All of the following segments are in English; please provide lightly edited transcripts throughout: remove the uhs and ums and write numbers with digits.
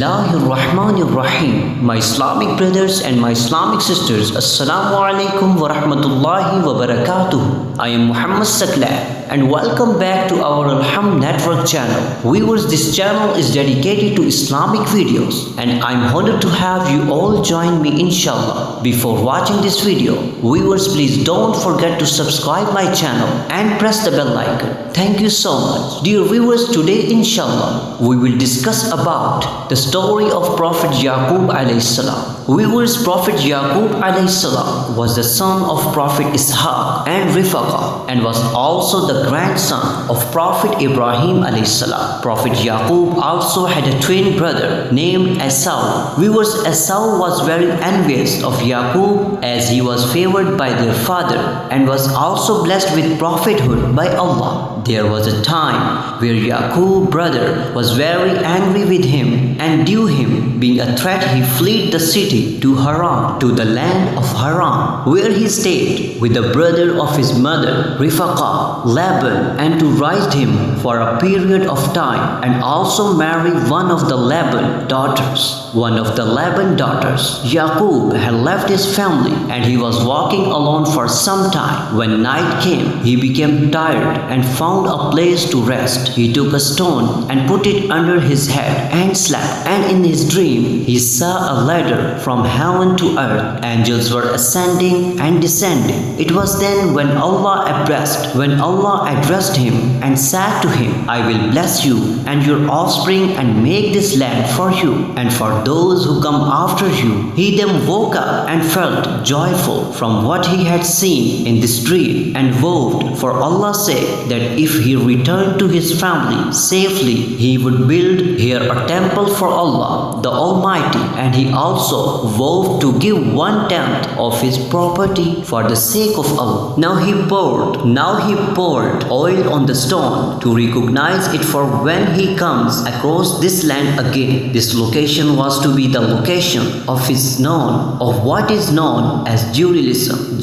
Bismillahirrahmanirrahim. My Islamic brothers and my Islamic sisters, Assalamu alaikum wa rahmatullahi wa barakatuh. I am Muhammad Sakla and welcome back to our Alham Network channel. Viewers, this channel is dedicated to Islamic videos and I'm honored to have you all join me inshallah. Before watching this video, viewers, please don't forget to subscribe my channel and press the bell icon. Thank you so much. Dear viewers, today inshallah we will discuss about the story of Prophet Yaqub A.S. Viewers, Prophet Yaqub A.S. was the son of Prophet Ishaq and Rifaqa and was also the grandson of Prophet Ibrahim A.S. Prophet Yaqub also had a twin brother named Esau. Viewers, Esau was very envious of Yaqub as he was favored by their father and was also blessed with prophethood by Allah. There was a time where Yaqub's brother was very angry with him, and due him being a threat, he fled the city to Haran, to the land of Haran, where he stayed with the brother of his mother, Rifaqa, Laban, and to raise him for a period of time, and also marry one of the Laban daughters. Yaqub had left his family, and he was walking alone for some time. When night came, he became tired and found a place to rest. He took a stone and put it under his head and slept. And in his dream, he saw a ladder from heaven to earth. Angels were ascending and descending. It was then when Allah addressed him and said to him, I will bless you and your offspring and make this land for you and for those who come after you. He then woke up and felt joyful from what he had seen in this dream and vowed for Allah's sake that if he returned to his family safely, he would build here a temple for Allah the Almighty, and he also vowed to give 1/10 of his property for the sake of Allah. Now he poured oil on the stone to recognize it for when he comes across this land again. This location was to be the location of what is known as Jerusalem.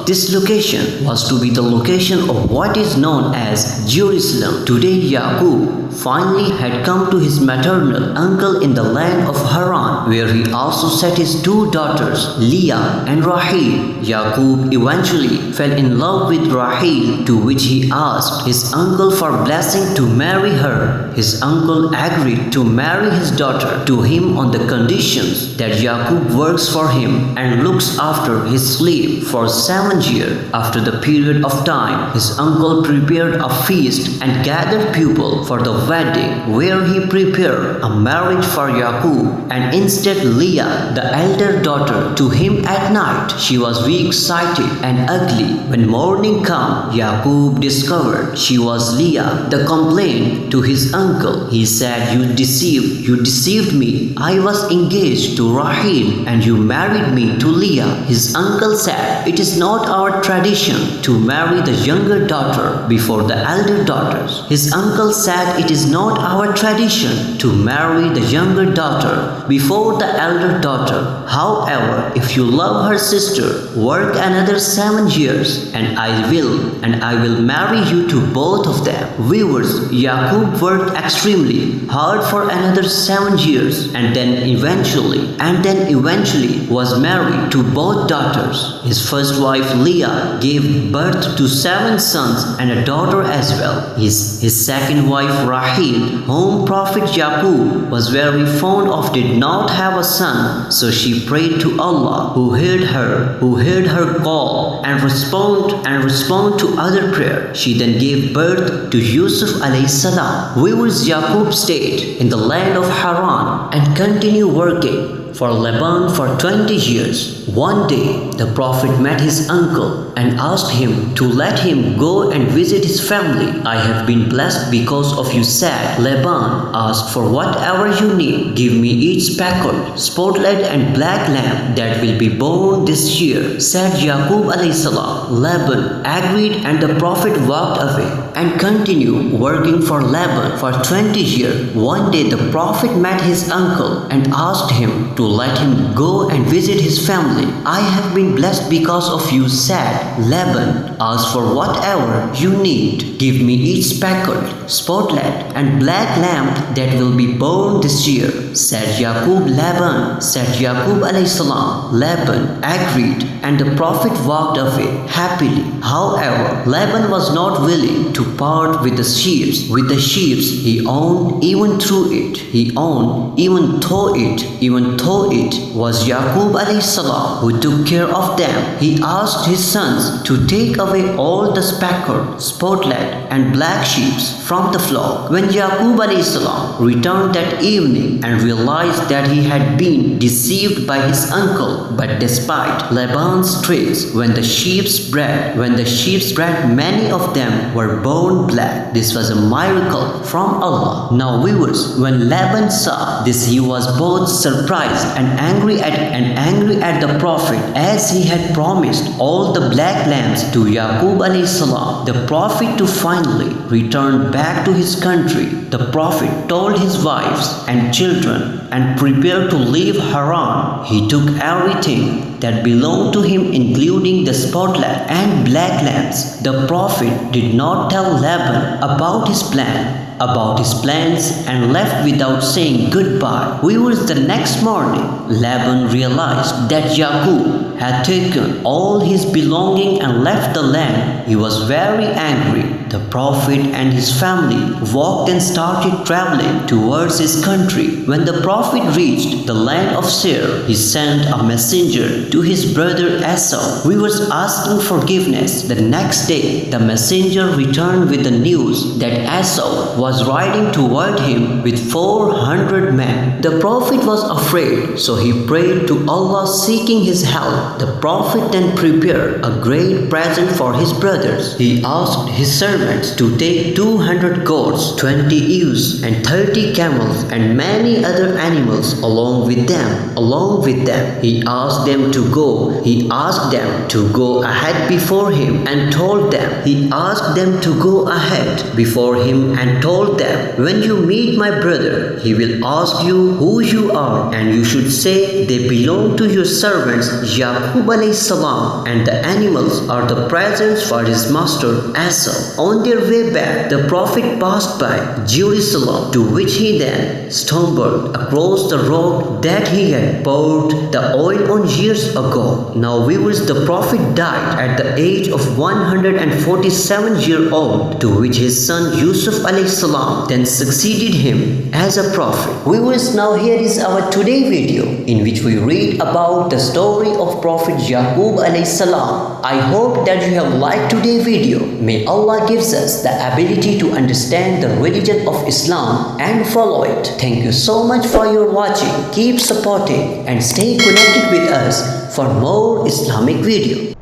This location was to be the location of what is known as Jerusalem. Today Yaqub finally had come to his maternal uncle in the land of Haran, where he also set his two daughters, Leah and Rahil. Yaqub eventually fell in love with Rahil, to which he asked his uncle for blessing to marry her. His uncle agreed to marry his daughter to him on the conditions that Yaqub works for him and looks after his slave for 7 years. After the period of time, his uncle prepared a feast and gathered people for the wedding, where he prepared a marriage for Yaqub and instead Leah, the elder daughter, to him at night. She was weak-sighted and ugly. When morning came, Yaqub discovered she was Leah. The complaint to his uncle. He said, You deceived me. I was engaged to Rahil and you married me to Leah. His uncle said, It is not our tradition to marry the younger daughter before the elder daughters. His uncle said, It is not our tradition to marry the younger daughter before the elder daughter. However, if you love her sister, work another 7 years and I will marry you to both of them. Viewers, Yaqub worked extremely hard for another 7 years and then eventually was married to both daughters. His first wife Leah gave birth to 7 sons and a daughter as well. His second wife Rahil, whom Prophet Yaqub was very fond of, did not have a son, so she prayed to Allah, who heard her call and respond to other prayer. She then gave birth to Yusuf A.S. Viewers, Yaqub stayed in the land of Haran and continued working for Laban for 20 years. One day, the Prophet met his uncle and asked him to let him go and visit his family. I have been blessed because of you, said Laban. Ask for whatever you need. Give me each speckled, spotted and black lamb that will be born this year, said Yaqub A.S. Laban agreed and the Prophet walked away and continued working for Laban for 20 years. One day, the Prophet met his uncle and asked him to let him go and visit his family. I have been blessed because of you, said Laban. Ask for whatever you need. Give me each speckled, spotted, and black lamb that will be born this year, said Yaqub. Laban, said Yaqub A.S. Laban agreed, and the Prophet walked away happily. However, Laban was not willing to part with the sheep he owned, even though it was Yaqub A.S. who took care of them. He asked his sons to take away all the speckled, spotted, and black sheep from the flock. When Yaqub A.S. returned that evening and realized that he had been deceived by his uncle, but despite Laban's tricks, when the sheep bred, many of them were born black. This was a miracle from Allah. Now viewers, when Laban saw this, he was both surprised and angry at the Prophet, as he had promised all the black lambs to Yaqub A.S. the Prophet to finally return back to his country. The Prophet told his wives and children and prepared to leave Haran. He took everything that belonged to him, including the spotted and black lambs. The Prophet did not tell Laban about his plans and left without saying goodbye. The next morning, Laban realized that Yaqub had taken all his belongings and left the land. He was very angry. The Prophet and his family walked and started traveling towards his country. When the Prophet reached the land of Seir, he sent a messenger to his brother Esau. He was asking forgiveness. The next day, the messenger returned with the news that Esau was riding toward him with 400 men. The Prophet was afraid, so he prayed to Allah seeking his help. The Prophet then prepared a great present for his brothers. He asked his servants to take 200 goats, 20 ewes, and 30 camels, and many other animals along with them. He asked them to go ahead before him and told them, when you meet my brother, he will ask you who you are, and you should say they belong to your servants Yaqub A.S. and the animals are the presents for his master Esau. On their way back, the Prophet passed by Jerusalem, to which he then stumbled across the rock that he had poured the oil on years ago. Now viewers, the Prophet died at the age of 147 years old, to which his son Yusuf A.S. then succeeded him as a prophet. Viewers, now here is our today video in which we read about the story of Prophet Yaqub A.S. I hope that you have liked today's video. May Allah gives us the ability to understand the religion of Islam and follow it. Thank you so much for your watching. Keep supporting and stay connected with us for more Islamic video.